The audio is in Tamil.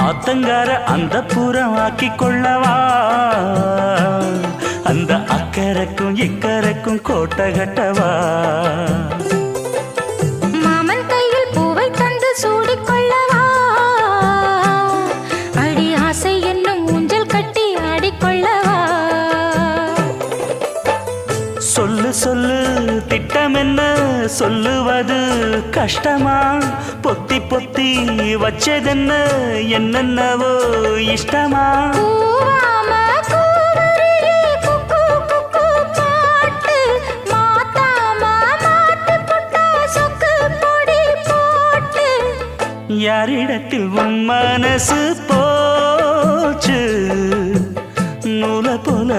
ஆத்தங்கார அந்த புறம் ஆக்கி கொள்ளவா அந்த அக்கறைக்கும் இக்கரைக்கும் கோட்டை கட்டவா மாமன் கையில் பூவை தந்து சூடிக்கொள்ளவா அடி ஆசை என்னும் ஊஞ்சல் கட்டி ஆடிக்கொள்ளவா சொல்லு சொல்லு திட்டம் என்ன சொல்லுவது கஷ்டமா பொத்தி பொத்தி வச்சதென்ன என்னென்னவோ இஷ்டமா யாரிடத்தில் உன் மனசு போச்சு நூலை போல